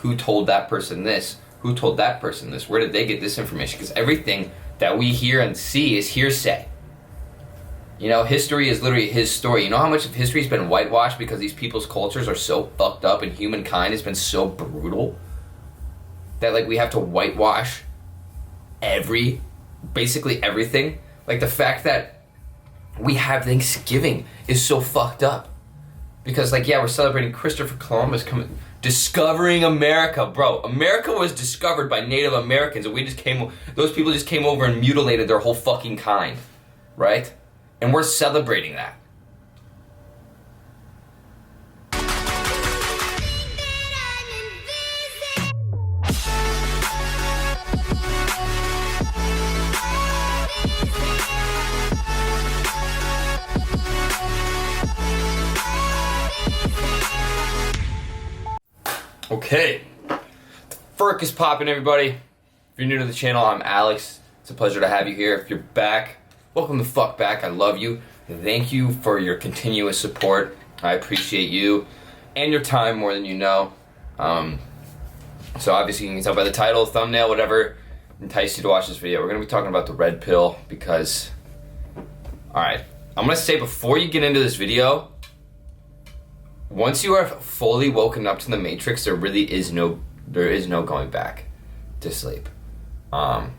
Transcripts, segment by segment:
who told that person this, who told that person this, where did they get this information? Because everything that we hear and see is hearsay. You know, history is literally his story. You know how much of history has been whitewashed because these people's cultures are so fucked up and humankind has been so brutal that, like, we have to whitewash basically everything. Like, the fact that we have Thanksgiving is so fucked up. Because, like, yeah, we're celebrating Christopher Columbus discovering America, bro. America was discovered by Native Americans, and those people just came over and mutilated their whole fucking kind, right? And we're celebrating that. Okay, the Ferk is popping, everybody. If you're new to the channel, I'm Alex. It's a pleasure to have you here. If you're back, welcome the fuck back. I love you. Thank you for your continuous support. I appreciate you and your time more than you know. So obviously you can tell by the title, thumbnail, whatever enticed you to watch this video. We're going to be talking about the red pill because, alright, I'm going to say before you get into this video, once you are fully woken up to the Matrix, there is no going back to sleep. And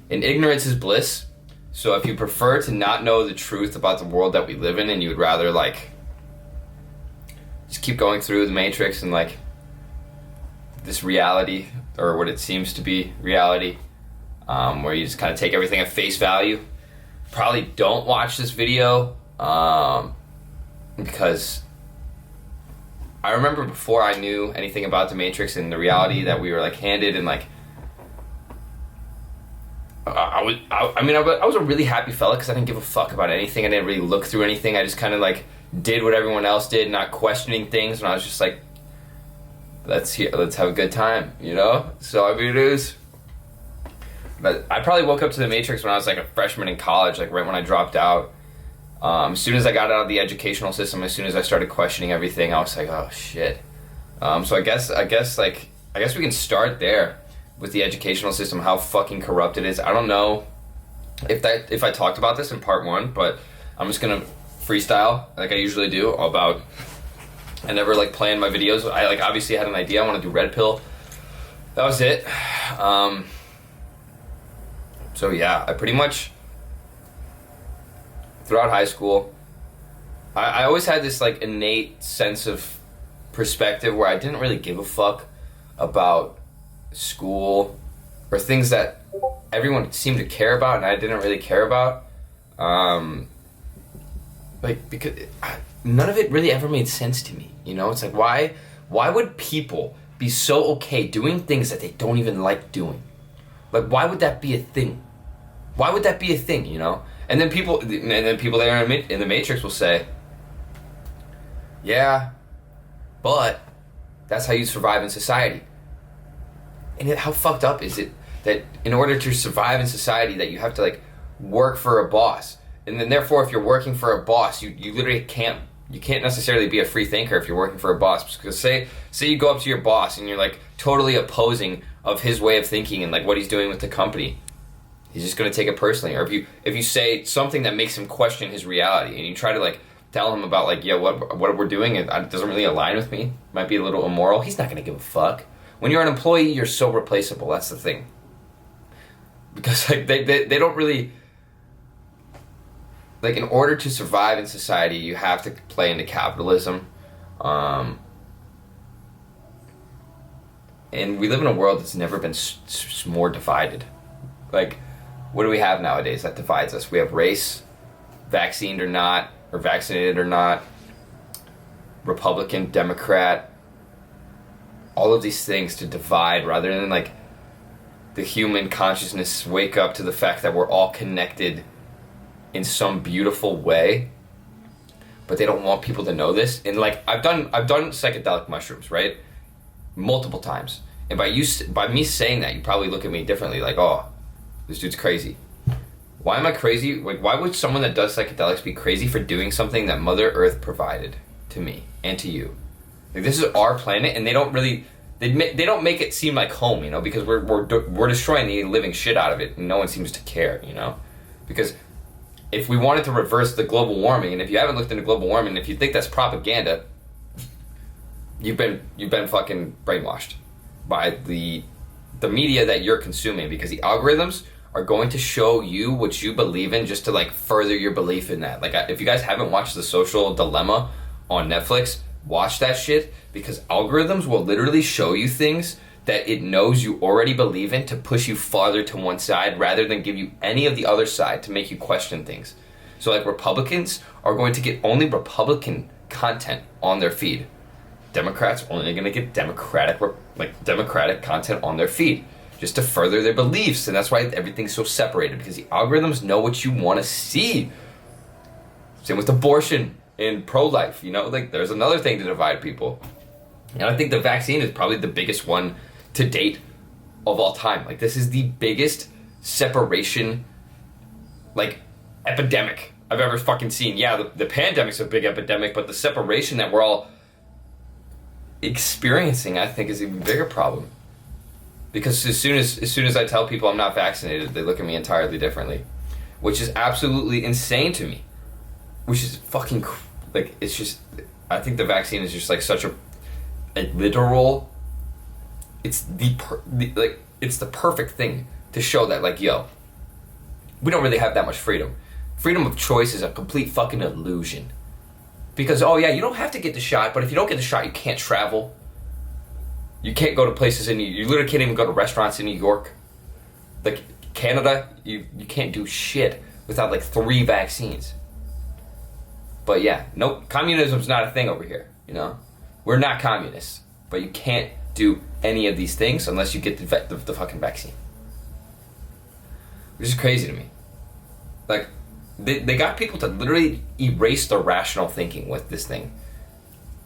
ignorance is bliss. So if you prefer to not know the truth about the world that we live in, and you would rather, like, just keep going through the Matrix and, like, this reality, or what it seems to be reality, where you just kind of take everything at face value, probably don't watch this video, because I remember before I knew anything about the Matrix and the reality that we were, like, handed, and, like, I was a really happy fella because I didn't give a fuck about anything. I didn't really look through anything. I just kind of, like, did what everyone else did, not questioning things, and I was just like, let's have a good time, you know? So I mean, but I probably woke up to the Matrix when I was, like, a freshman in college, like, right when I dropped out. As soon as I got out of the educational system, as soon as I started questioning everything, I was like, oh shit. So I guess we can start there with the educational system, how fucking corrupt it is. I don't know if I talked about this in part 1, but I'm just gonna freestyle like I usually do about. I never, like, plan my videos. I, like, obviously had an idea. I want to do red pill. That was it. So yeah, I pretty much, throughout high school, I always had this, like, innate sense of perspective where I didn't really give a fuck about school or things that everyone seemed to care about and I didn't really care about. Like, because none of it really ever made sense to me, you know? It's like, why would people be so okay doing things that they don't even like doing? Like, why would that be a thing? Why would that be a thing, you know? And then people there in the Matrix will say, yeah, but that's how you survive in society. And how fucked up is it that in order to survive in society that you have to, like, work for a boss? And then therefore, if you're working for a boss, you literally can't necessarily be a free thinker if you're working for a boss. Because say you go up to your boss and you're, like, totally opposing of his way of thinking and, like, what he's doing with the company. He's just going to take it personally. Or if you say something that makes him question his reality and you try to, like, tell him about, like, yeah, what we're doing, it doesn't really align with me, might be a little immoral, he's not going to give a fuck. When you're an employee, you're so replaceable. That's the thing. Because, like, they don't really, like, in order to survive in society, you have to play into capitalism. And we live in a world that's never been more divided. Like, what do we have nowadays that divides us? We have race, vaccinated or not, Republican, Democrat, all of these things to divide rather than, like, the human consciousness wake up to the fact that we're all connected in some beautiful way, but they don't want people to know this. And, like, I've done psychedelic mushrooms, right? Multiple times. And by me saying that, you probably look at me differently, like, oh, this dude's crazy. Why am I crazy? Like, why would someone that does psychedelics be crazy for doing something that Mother Earth provided to me and to you? Like, this is our planet, and they don't really they don't make it seem like home, you know, because we're destroying the living shit out of it, and no one seems to care, you know, because if we wanted to reverse the global warming, and if you haven't looked into global warming, if you think that's propaganda, you've been fucking brainwashed by the media that you're consuming, because the algorithms are going to show you what you believe in just to like further your belief in that. Like, if you guys haven't watched The Social Dilemma on Netflix, watch that shit, because algorithms will literally show you things that it knows you already believe in to push you farther to one side rather than give you any of the other side to make you question things. So like Republicans are going to get only Republican content on their feed. Democrats only going to get Democratic content on their feed just to further their beliefs. And that's why everything's so separated, because the algorithms know what you want to see. Same with abortion and pro-life, you know, like there's another thing to divide people. And I think the vaccine is probably the biggest one to date of all time. Like, this is the biggest separation, like, epidemic I've ever fucking seen. Yeah, the pandemic's a big epidemic, but the separation that we're all experiencing, I think, is an even bigger problem. Because as soon as I tell people I'm not vaccinated, they look at me entirely differently, which is absolutely insane to me. Which is fucking, like, it's just, I think the vaccine is just like such a literal, it's it's the perfect thing to show that, like, yo, we don't really have that much freedom. Freedom of choice is a complete fucking illusion. Because, oh yeah, you don't have to get the shot, but if you don't get the shot, you can't travel. You can't go to places you literally can't even go to restaurants in New York. Like, Canada, you can't do shit without like 3 vaccines. But yeah, no, communism's not a thing over here, you know? We're not communists, but you can't do any of these things unless you get the fucking vaccine. Which is crazy to me. Like, they got people to literally erase their rational thinking with this thing.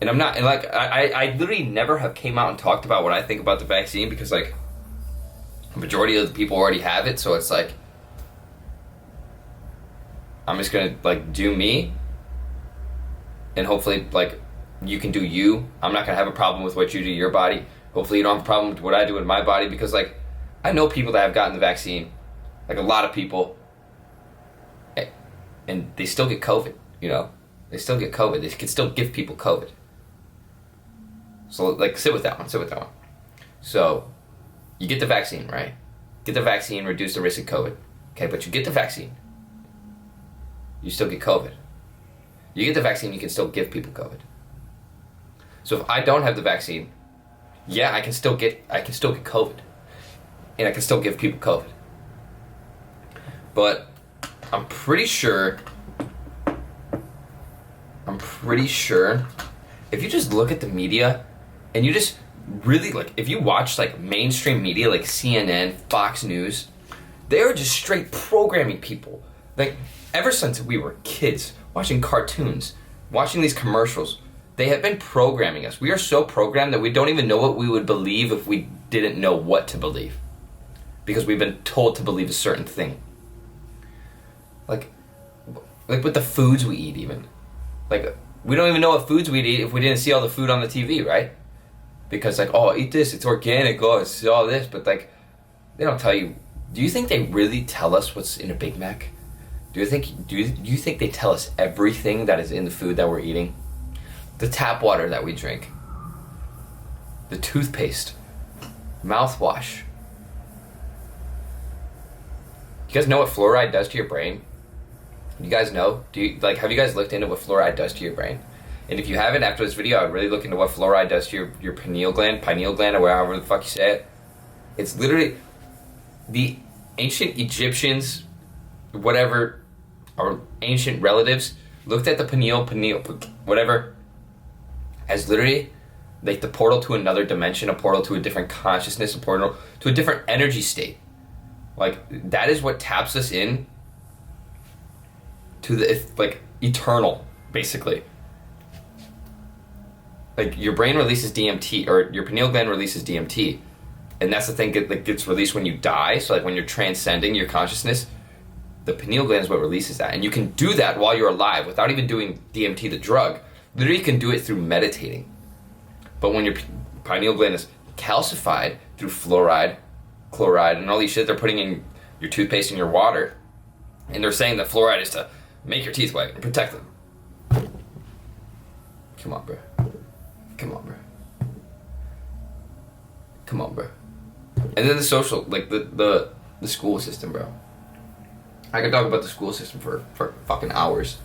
And I'm not, and like, I literally never have came out and talked about what I think about the vaccine, because like, the majority of the people already have it, so it's like, I'm just gonna like do me, and hopefully like, you can do you. I'm not gonna have a problem with what you do to your body. Hopefully you don't have a problem with what I do with my body, because like, I know people that have gotten the vaccine, like a lot of people, and they still get COVID, you know? They still get COVID. They can still give people COVID. So like, sit with that one. So, you get the vaccine, right? Get the vaccine, reduce the risk of COVID. Okay, but you get the vaccine, you still get COVID. You get the vaccine, you can still give people COVID. So if I don't have the vaccine, yeah, I can still get COVID, and I can still give people COVID. But I'm pretty sure if you just look at the media and you just really, like, if you watch like mainstream media like CNN, Fox News, they're just straight programming people. Like, ever since we were kids, watching cartoons, watching these commercials, they have been programming us. We are so programmed that we don't even know what we would believe if we didn't know what to believe, because we've been told to believe a certain thing. Like with the foods we eat, even. Like, we don't even know what foods we'd eat if we didn't see all the food on the TV, right? Because like, oh, eat this, it's organic, oh, it's all this, but like, they don't tell you. Do you think they really tell us what's in a Big Mac? Do you think they tell us everything that is in the food that we're eating? The tap water that we drink, the toothpaste, mouthwash. You guys know what fluoride does to your brain? You guys know? Have you guys looked into what fluoride does to your brain? And if you haven't, after this video, I would really look into what fluoride does to your pineal gland, or however the fuck you say it. It's literally, the ancient Egyptians, whatever, or ancient relatives, looked at the pineal, whatever, as literally like the portal to another dimension, a portal to a different consciousness, a portal to a different energy state. Like, that is what taps us in to the, like, eternal, basically. Like, your brain releases DMT, or your pineal gland releases DMT, and that's the thing that gets released when you die. So like, when you're transcending your consciousness, the pineal gland is what releases that, and you can do that while you're alive without even doing DMT, the drug. Literally, you can do it through meditating. But when your pineal gland is calcified through fluoride, chloride, and all these shit they're putting in your toothpaste and your water. And they're saying that fluoride is to make your teeth white and protect them. Come on, bro. Come on, bro. Come on, bro. And then the social, like the school system, bro. I could talk about the school system for fucking hours.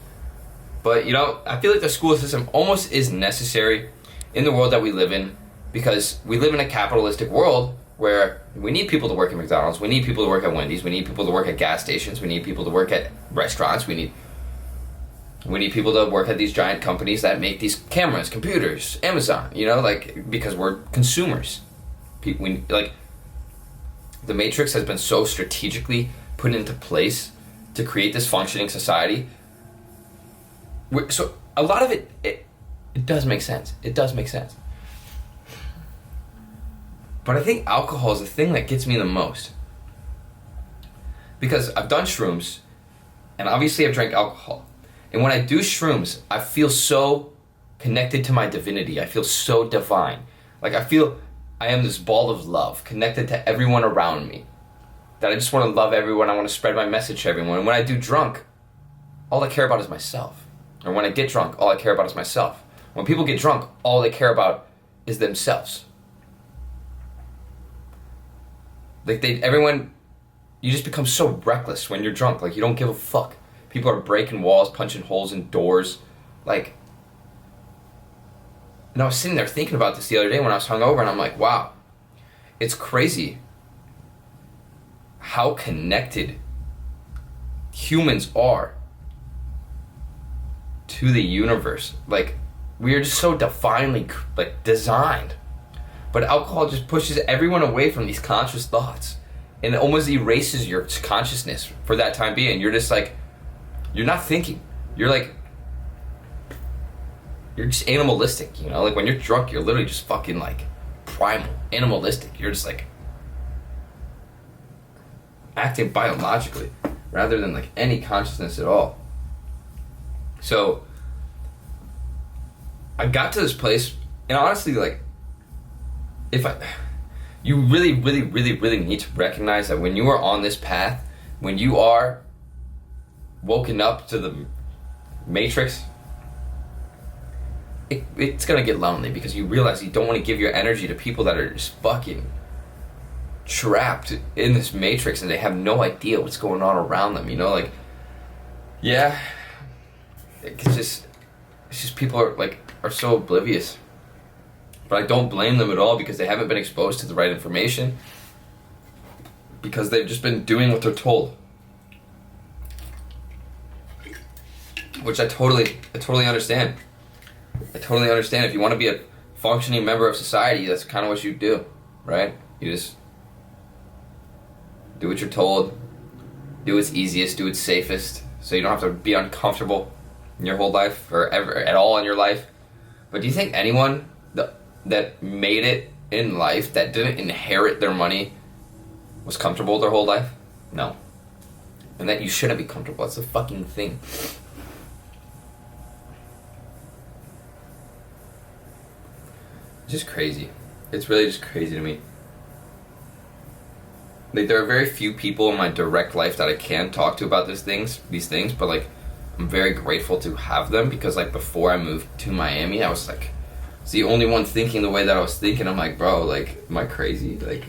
But, you know, I feel like the school system almost is necessary in the world that we live in, because we live in a capitalistic world where we need people to work at McDonald's, we need people to work at Wendy's, we need people to work at gas stations, we need people to work at restaurants, we need people to work at these giant companies that make these cameras, computers, Amazon, you know, like, because we're consumers. Like, the Matrix has been so strategically put into place to create this functioning society. So a lot of it does make sense. It does make sense. But I think alcohol is the thing that gets me the most. Because I've done shrooms, and obviously I've drank alcohol. And when I do shrooms, I feel so connected to my divinity. I feel so divine. Like, I feel I am this ball of love, connected to everyone around me. That I just want to love everyone, I want to spread my message to everyone. And when I do drunk, all I care about is myself. Or when I get drunk, all I care about is myself. When people get drunk, all they care about is themselves. Like, you just become so reckless when you're drunk. Like, you don't give a fuck. People are breaking walls, punching holes in doors. Like, and I was sitting there thinking about this the other day when I was hungover, and I'm like, wow, it's crazy how connected humans are to the universe. Like, we are just so divinely, like, designed. But alcohol just pushes everyone away from these conscious thoughts, and it almost erases your consciousness for that time being. You're just like, you're not thinking. You're just animalistic, you know? Like, when you're drunk, you're literally just fucking, like, primal, animalistic. You're just, like, acting biologically rather than, like, any consciousness at all. So I got to this place, and honestly, like, you really, really, really, really need to recognize that when you are on this path, when you are woken up to the Matrix, it's gonna get lonely, because you realize you don't want to give your energy to people that are just fucking trapped in this Matrix, and they have no idea what's going on around them, you know? Like, yeah, it's just people are so oblivious. But I don't blame them at all, because they haven't been exposed to the right information, because they've just been doing what they're told. Which I totally understand. I totally understand. If you want to be a functioning member of society, that's kind of what you do, right? You just do what you're told, do what's easiest, do what's safest, so you don't have to be uncomfortable in your whole life, or ever at all in your life. But do you think anyone that made it in life, that didn't inherit their money, was comfortable their whole life? No. And that you shouldn't be comfortable. That's the fucking thing. It's just crazy. It's really just crazy to me. Like, there are very few people in my direct life that I can talk to about these things, but, like, I'm very grateful to have them, because, like, before I moved to Miami, I was like the only one thinking the way that I was thinking. I'm like, bro, like, am I crazy? Like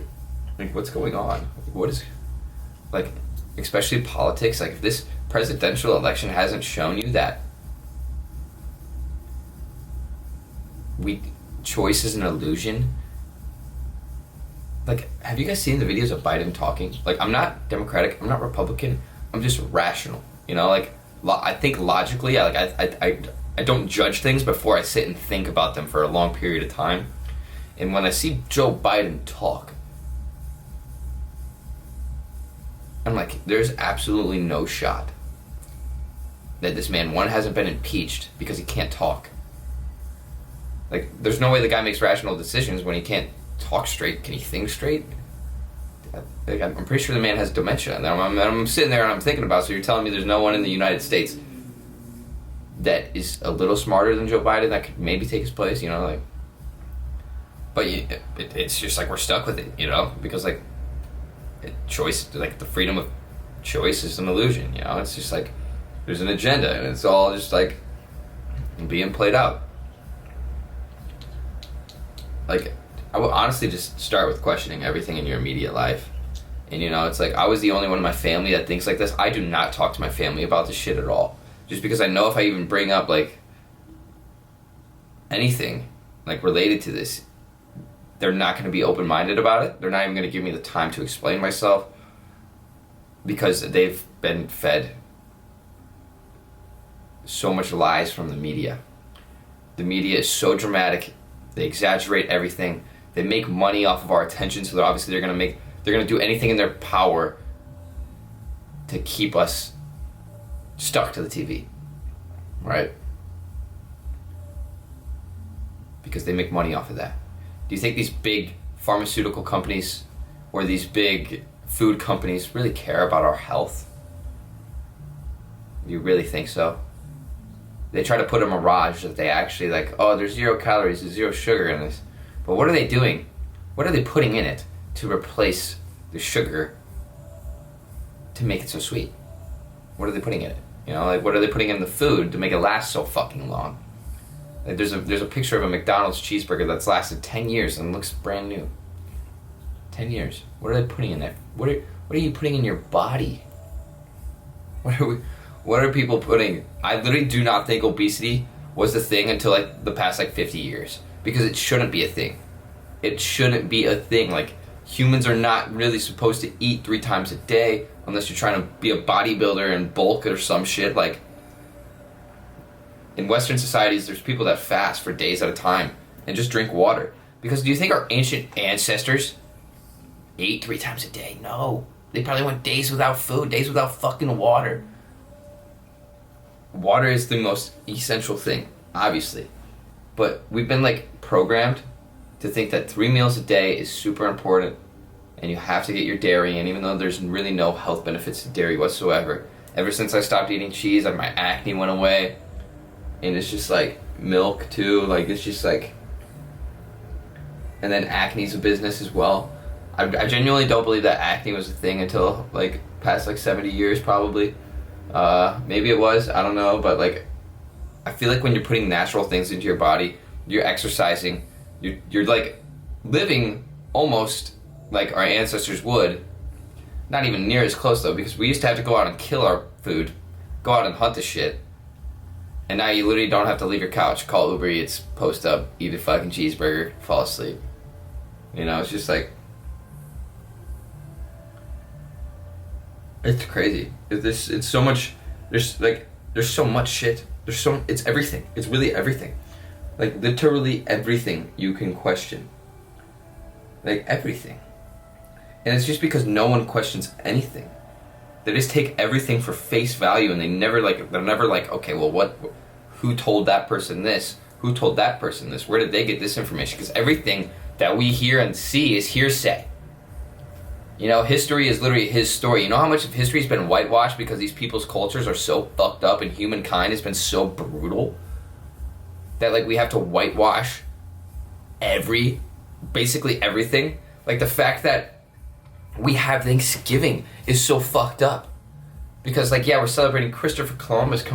what's going on? What is, like, especially politics, like, if this presidential election hasn't shown you that choice is an illusion. Like, have you guys seen the videos of Biden talking? Like, I'm not Democratic, I'm not Republican, I'm just rational, you know? Like, I think logically, I don't judge things before I sit and think about them for a long period of time. And when I see Joe Biden talk, I'm like, there's absolutely no shot that this man, one, hasn't been impeached because he can't talk. Like, there's no way the guy makes rational decisions when he can't talk straight. Can he think straight? Like, I'm pretty sure the man has dementia. And I'm sitting there and I'm thinking about, so you're telling me there's no one in the United States that is a little smarter than Joe Biden that could maybe take his place, you know? Like, But it's just like we're stuck with it, you know, because like choice, like the freedom of choice is an illusion, you know. It's just like there's an agenda and it's all just like being played out. Like I would honestly just start with questioning everything in your immediate life. And you know, it's like I was the only one in my family that thinks like this. I do not talk to my family about this shit at all. Just because I know if I even bring up like anything like related to this, they're not going to be open-minded about it. They're not even going to give me the time to explain myself because they've been fed so much lies from the media. The media is so dramatic. They exaggerate everything. They make money off of our attention, so they're going to do anything in their power to keep us stuck to the TV, right? Because they make money off of that. Do you think these big pharmaceutical companies or these big food companies really care about our health? Do you really think so? They try to put a mirage that they actually like, oh, there's 0 calories, there's 0 sugar in this. But what are they doing? What are they putting in it to replace the sugar to make it so sweet? What are they putting in it? You know, like what are they putting in the food to make it last so fucking long? Like there's a picture of a McDonald's cheeseburger that's lasted 10 years and looks brand new. 10 years. What are they putting in there? What are you putting in your body? What are people putting? I literally do not think obesity was the thing until like the past like 50 years. Because it shouldn't be a thing. It shouldn't be a thing. Like humans are not really supposed to eat 3 times a day unless you're trying to be a bodybuilder and bulk or some shit. Like in Western societies, there's people that fast for days at a time and just drink water. Because do you think our ancient ancestors ate 3 times a day? No. They probably went days without food, days without fucking water. Water is the most essential thing, obviously. But we've been like programmed to think that 3 meals a day is super important and you have to get your dairy in, even though there's really no health benefits to dairy whatsoever. Ever since I stopped eating cheese, my acne went away. And it's just like milk too, like it's just like, and then acne's a business as well. I genuinely don't believe that acne was a thing until like past like 70 years probably. Maybe it was, I don't know, but like I feel like when you're putting natural things into your body, you're exercising, you're like living almost like our ancestors would. Not even near as close though, because we used to have to go out and kill our food, go out and hunt the shit. And now you literally don't have to leave your couch, call Uber Eats, post up, eat a fucking cheeseburger, fall asleep. You know, it's just like, it's crazy. It's so much, there's so much shit. It's everything. It's really everything. Like literally everything you can question. Like everything. And it's just because no one questions anything. They just take everything for face value and they're never like, okay, well who told that person this? Who told that person this? Where did they get this information? Because everything that we hear and see is hearsay. You know, history is literally his story. You know how much of history has been whitewashed because these people's cultures are so fucked up and humankind has been so brutal that like we have to whitewash basically everything. Like the fact that we have Thanksgiving is so fucked up. Because like, yeah, we're celebrating Christopher Columbus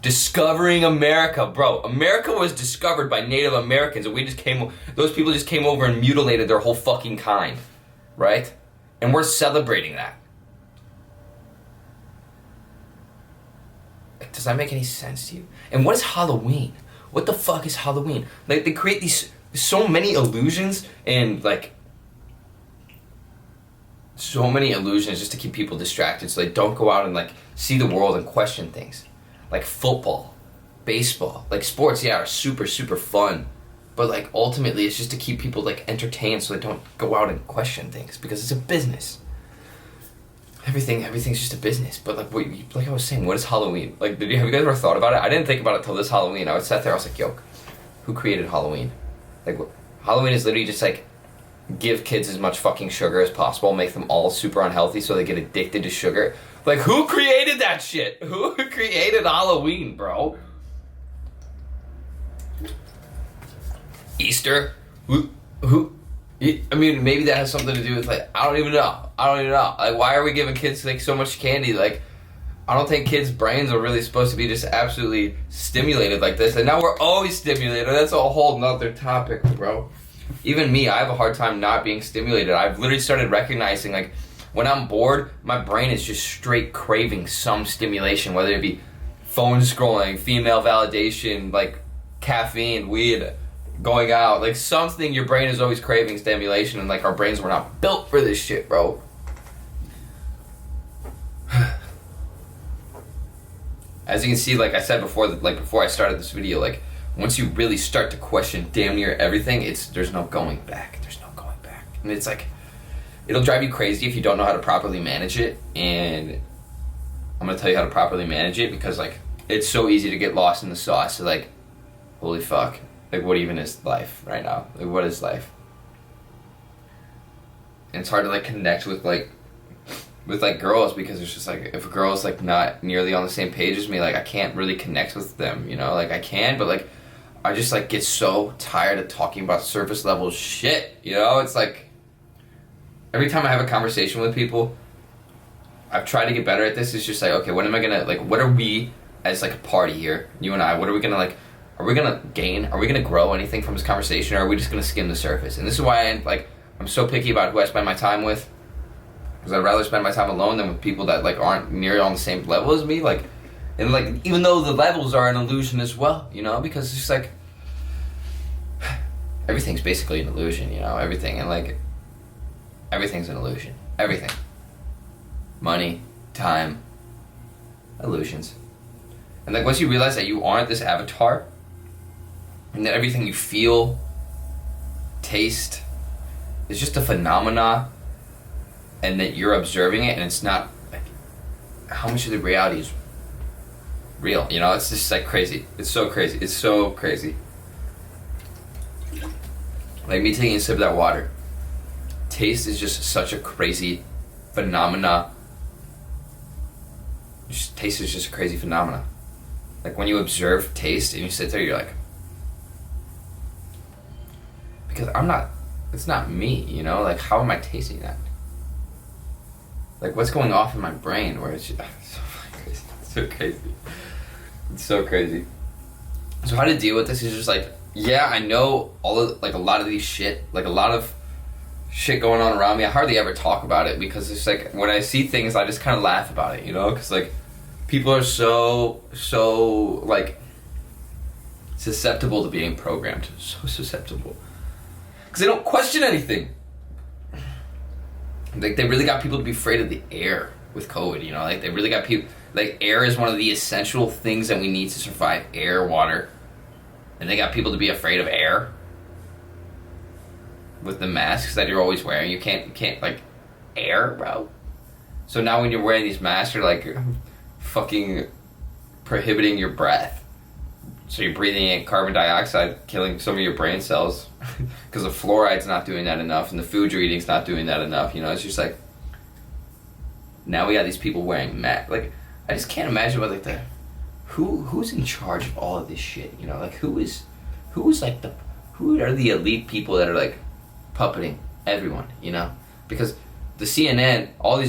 discovering America, bro. America was discovered by Native Americans and those people just came over and mutilated their whole fucking kind, right? And we're celebrating that. Like, does that make any sense to you? And what is Halloween? What the fuck is Halloween? Like they create so many illusions and like so many illusions just to keep people distracted so they don't go out and like see the world and question things. Like football, baseball, like sports, yeah, are super, super fun. But like ultimately it's just to keep people like entertained so they don't go out and question things because it's a business. Everything's just a business. But like I was saying, what is Halloween? Like have you guys ever thought about it? I didn't think about it till this Halloween. I sat there, I was like, yo, who created Halloween? Like Halloween is literally just like give kids as much fucking sugar as possible, make them all super unhealthy so they get addicted to sugar. Like, who created that shit? Who created Halloween, bro? Easter? Who I mean, maybe that has something to do with, like, I don't even know. Like, why are we giving kids, like, so much candy? Like, I don't think kids' brains are really supposed to be just absolutely stimulated like this. And now we're always stimulated. That's a whole nother topic, bro. Even me, I have a hard time not being stimulated. I've literally started recognizing, like, when I'm bored, my brain is just straight craving some stimulation, whether it be phone scrolling, female validation, like, caffeine, weed, going out. Like, something, your brain is always craving stimulation, and, like, our brains were not built for this shit, bro. As you can see, like I said before, before I started this video, like, once you really start to question damn near everything, there's no going back. There's no going back. And it's like, it'll drive you crazy if you don't know how to properly manage it. And I'm gonna tell you how to properly manage it, because, like, it's so easy to get lost in the sauce. So, like, holy fuck. Like, what even is life right now? Like, what is life? And it's hard to, like, connect with girls, because it's just like, if a girl's, like, not nearly on the same page as me, like, I can't really connect with them, you know? Like, I can, but, like, I just, like, get so tired of talking about surface level shit, you know? It's like, every time I have a conversation with people, I've tried to get better at this. It's just like, okay, what am I gonna, like, what are we as, like, a party here, you and I, what are we gonna, like, are we gonna gain, are we gonna grow anything from this conversation, or are we just gonna skim the surface? And this is why I'm so picky about who I spend my time with, because I'd rather spend my time alone than with people that, like, aren't nearly on the same level as me, like, and, like, even though the levels are an illusion as well, you know, because it's just like, everything's basically an illusion, you know, everything, and, like, everything's an illusion, everything, money, time, illusions, and, like, once you realize that you aren't this avatar, and that everything you feel, taste, is just a phenomena, and that you're observing it, and it's not, like, how much of the reality is real, you know? It's just, like, crazy. It's so crazy. It's so crazy. Like, me taking a sip of that water. Taste is just such a crazy phenomena. Taste is just a crazy phenomena. Like, when you observe taste and you sit there, you're like, because it's not me, you know? Like, how am I tasting that? Like, what's going off in my brain where it's just, so crazy. It's so crazy. It's so crazy. So how to deal with this is just, like, yeah, I know a lot of these shit, like, a lot of shit going on around me. I hardly ever talk about it, because it's like, when I see things, I just kind of laugh about it, you know? Because, like, people are so, like, susceptible to being programmed. So susceptible. Because they don't question anything. Like, they really got people to be afraid of the air with COVID, you know? Like, they really got people, like, air is one of the essential things that we need to survive. Air, water. And they got people to be afraid of air. With the masks that you're always wearing. You can't, like, air, bro. So now when you're wearing these masks, you're, like, fucking prohibiting your breath. So you're breathing in carbon dioxide, killing some of your brain cells. Because the fluoride's not doing that enough, and the food you're eating's not doing that enough, you know? It's just like, now we got these people wearing masks. Like, I just can't imagine what, like, who's in charge of all of this shit, you know? Like, who are the elite people that are, like, puppeting everyone, you know? Because the CNN, all these